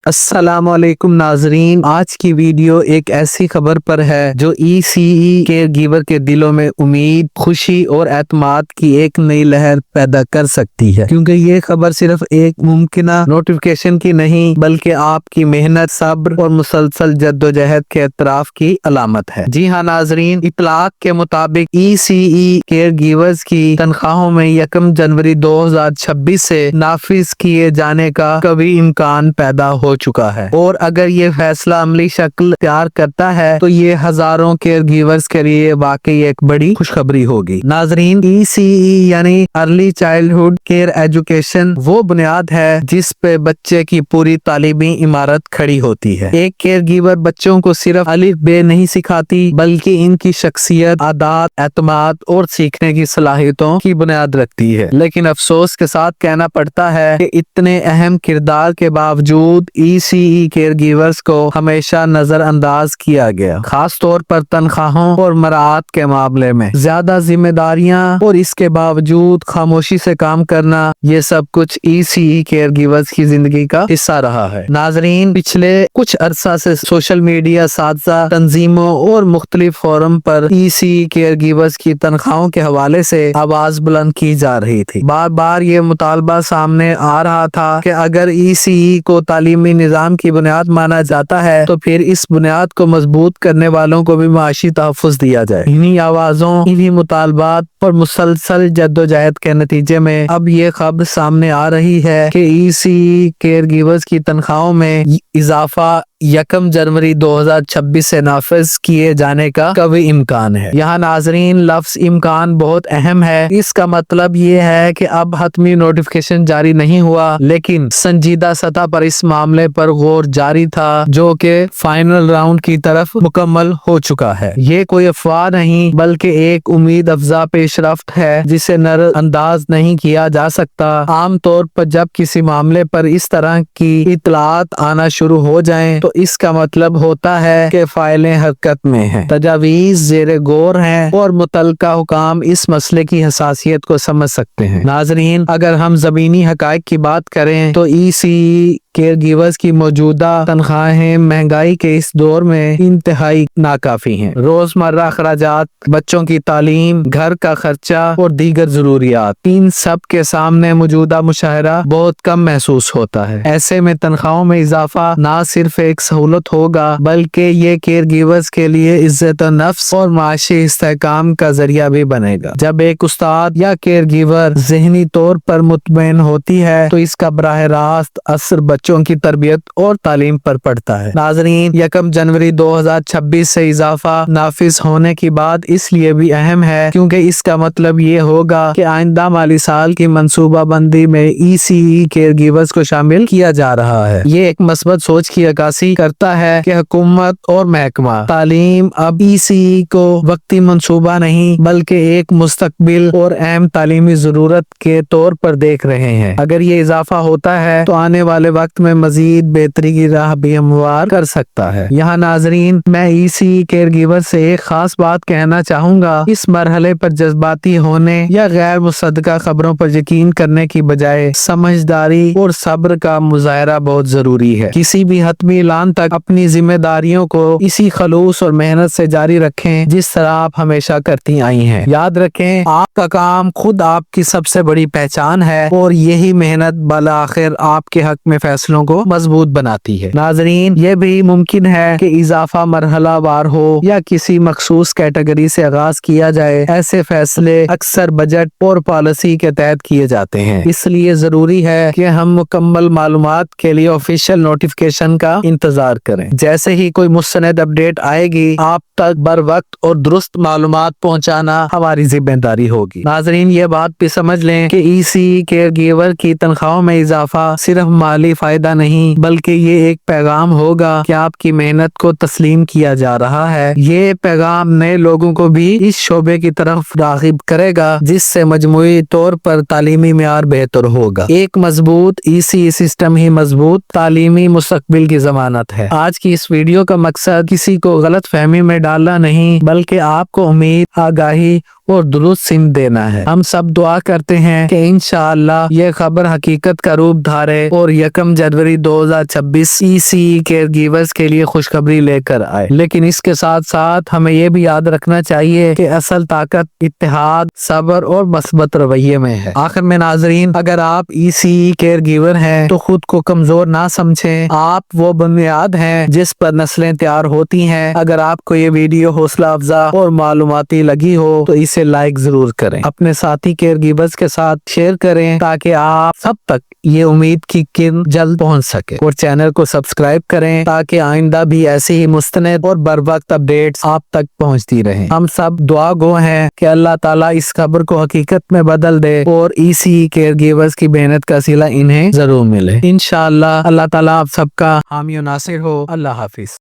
السلام علیکم ناظرین، آج کی ویڈیو ایک ایسی خبر پر ہے جو ECE کیئر گیور کے دلوں میں امید، خوشی اور اعتماد کی ایک نئی لہر پیدا کر سکتی ہے، کیونکہ یہ خبر صرف ایک ممکنہ نوٹیفیکیشن کی نہیں بلکہ آپ کی محنت، صبر اور مسلسل جدوجہد کے اعتراف کی علامت ہے۔ جی ہاں ناظرین، اطلاعات کے مطابق ECE کیئر گیورز کی تنخواہوں میں 1 جنوری 2026 سے نافذ کیے جانے کا قوی امکان پیدا ہو چکا ہے، اور اگر یہ فیصلہ عملی شکل اختیار کرتا ہے تو یہ ہزاروں کیئر گیورز کے لیے واقعی ایک بڑی خوشخبری ہوگی۔ ناظرین، ECE یعنی ارلی چائلڈہڈ کیئر ایجوکیشن وہ بنیاد ہے جس پہ بچے کی پوری تعلیمی عمارت کھڑی ہوتی ہے۔ ایک کیئر گیور بچوں کو صرف الف بے نہیں سکھاتی بلکہ ان کی شخصیت، عادات، اعتماد اور سیکھنے کی صلاحیتوں کی بنیاد رکھتی ہے۔ لیکن افسوس کے ساتھ کہنا پڑتا ہے کہ اتنے اہم کردار کے باوجود ECE کیئر گیورز کو ہمیشہ نظر انداز کیا گیا، خاص طور پر تنخواہوں اور مراعات کے معاملے میں۔ زیادہ ذمہ داریاں اور اس کے باوجود خاموشی سے کام کرنا، یہ سب کچھ ECE کیئر گیورز کی زندگی کا حصہ رہا ہے۔ ناظرین، پچھلے کچھ عرصہ سے سوشل میڈیا، اساتذہ، تنظیموں اور مختلف فورم پر ECE کیئر گیورز کی تنخواہوں کے حوالے سے آواز بلند کی جا رہی تھی۔ بار بار یہ مطالبہ سامنے آ رہا تھا کہ اگر ECE کو تعلیمی نظام کی بنیاد مانا جاتا ہے تو پھر اس بنیاد کو مضبوط کرنے والوں کو بھی معاشی تحفظ دیا جائے۔ انہی آوازوں، انہی مطالبات اور مسلسل جدوجہد کے نتیجے میں اب یہ خبر سامنے آ رہی ہے کہ ECE کیئر گیورز کی تنخواہوں میں اضافہ 1 جنوری 2026 سے نافذ کیے جانے کا قوی امکان ہے۔ یہاں ناظرین، لفظ امکان بہت اہم ہے۔ اس کا مطلب یہ ہے کہ اب حتمی نوٹیفیکیشن جاری نہیں ہوا، لیکن سنجیدہ سطح پر اس معاملے پر غور جاری تھا جو کہ فائنل راؤنڈ کی طرف مکمل ہو چکا ہے۔ یہ کوئی افواہ نہیں بلکہ ایک امید افزا پیش رفت ہے جسے نظر انداز نہیں کیا جا سکتا۔ عام طور پر جب کسی معاملے پر اس طرح کی اطلاعات آنا شروع ہو جائیں تو اس کا مطلب ہوتا ہے کہ فائلیں حرکت میں ہیں، تجاویز زیر غور ہیں اور متعلقہ حکام اس مسئلے کی حساسیت کو سمجھ سکتے ہیں۔ ناظرین، اگر ہم زمینی حقائق کی بات کریں تو ECE کیئر گیورز کی موجودہ تنخواہیں مہنگائی کے اس دور میں انتہائی ناکافی ہیں۔ روزمرہ اخراجات، بچوں کی تعلیم، گھر کا خرچہ اور دیگر ضروریات، ان سب کے سامنے موجودہ مشاہرہ بہت کم محسوس ہوتا ہے۔ ایسے میں تنخواہوں میں اضافہ نہ صرف ایک سہولت ہوگا بلکہ یہ کیئر گیورز کے لیے عزت نفس اور معاشی استحکام کا ذریعہ بھی بنے گا۔ جب ایک استاد یا کیئر گیور ذہنی طور پر مطمئن ہوتی ہے تو اس کا براہ راست اثر بچوں کی تربیت اور تعلیم پر پڑتا ہے۔ ناظرین، 1 جنوری 2026 سے اضافہ نافذ ہونے کی بات اس لیے بھی اہم ہے کیونکہ اس کا مطلب یہ ہوگا کہ آئندہ مالی سال کی منصوبہ بندی میں ECE کیئر گیورز کو شامل کیا جا رہا ہے۔ یہ ایک مثبت سوچ کی عکاسی کرتا ہے کہ حکومت اور محکمہ تعلیم اب ECE کو وقتی منصوبہ نہیں بلکہ ایک مستقبل اور اہم تعلیمی ضرورت کے طور پر دیکھ رہے ہیں۔ اگر یہ اضافہ ہوتا ہے تو آنے والے وقت میں مزید بہتری کی راہ بھی ہموار کر سکتا ہے۔ یہاں ناظرین، میں ECE کیئر گیور سے ایک خاص بات کہنا چاہوں گا۔ اس مرحلے پر جذباتی ہونے یا غیر مصدقہ خبروں پر یقین کرنے کی بجائے سمجھداری اور صبر کا مظاہرہ بہت ضروری ہے۔ کسی بھی حتمی اعلان تک اپنی ذمہ داریوں کو اسی خلوص اور محنت سے جاری رکھیں جس طرح آپ ہمیشہ کرتی آئی ہیں۔ یاد رکھیں، آپ کا کام خود آپ کی سب سے بڑی پہچان ہے اور یہی محنت بالآخر آپ کے حق میں فیصلوں کو مضبوط بناتی ہے۔ ناظرین، یہ بھی ممکن ہے کہ اضافہ مرحلہ وار ہو یا کسی مخصوص کیٹیگری سے آغاز کیا جائے۔ ایسے فیصلے اکثر بجٹ اور پالیسی کے تحت کیے جاتے ہیں، اس لیے ضروری ہے کہ ہم مکمل معلومات کے لیے آفیشیل نوٹیفیکیشن کا انتظار کریں۔ جیسے ہی کوئی مستند اپڈیٹ آئے گی، آپ تک بر وقت اور درست معلومات پہنچانا ہماری ذمہ داری ہوگی۔ ناظرین، یہ بات بھی سمجھ لیں کہ ECE کیئر گیور کی تنخواہوں میں اضافہ صرف مالی فائدہ نہیں بلکہ یہ ایک پیغام ہوگا کہ آپ کی محنت کو تسلیم کیا جا رہا ہے۔ یہ پیغام نئے لوگوں کو بھی اس شعبے کی طرف راغب کرے گا جس سے مجموعی طور پر تعلیمی معیار بہتر ہوگا۔ ایک مضبوط ECE سسٹم ہی مضبوط تعلیمی مستقبل کی ضمانت ہے۔ آج کی اس ویڈیو کا مقصد کسی کو غلط فہمی میں ڈالنا نہیں بلکہ آپ کو امید، آگاہی اور درست سمت دینا ہے۔ ہم سب دعا کرتے ہیں کہ انشاءاللہ یہ خبر حقیقت کا روپ دھارے اور 1 جنوری 2026 ECE کیئر گیورز کے لیے خوشخبری لے کر آئے۔ لیکن اس کے ساتھ ساتھ ہمیں یہ بھی یاد رکھنا چاہیے کہ اصل طاقت اتحاد، صبر اور مثبت رویے میں ہے۔ آخر میں ناظرین، اگر آپ ECE کیئر گیور ہیں تو خود کو کمزور نہ سمجھیں، آپ وہ بنیاد ہیں جس پر نسلیں تیار ہوتی ہیں۔ اگر آپ کو یہ ویڈیو حوصلہ افزا اور معلوماتی لگی ہو تو اسے لائک ضرور کریں، اپنے ساتھی کیئر گیورز کے ساتھ شیئر کریں تاکہ آپ سب تک یہ امید کی کرن جلد پہنچ سکے، اور چینل کو سبسکرائب کریں تاکہ آئندہ بھی ایسی ہی مستند اور بر وقت اپڈیٹس آپ تک پہنچتی رہیں۔ ہم سب دعا گو ہیں کہ اللہ تعالیٰ اس خبر کو حقیقت میں بدل دے اور ECE کیئر گیورز کی محنت کا صلہ انہیں ضرور ملے۔ انشاءاللہ اللہ تعالیٰ آپ سب کا حامی و ناصر ہو۔ اللہ حافظ۔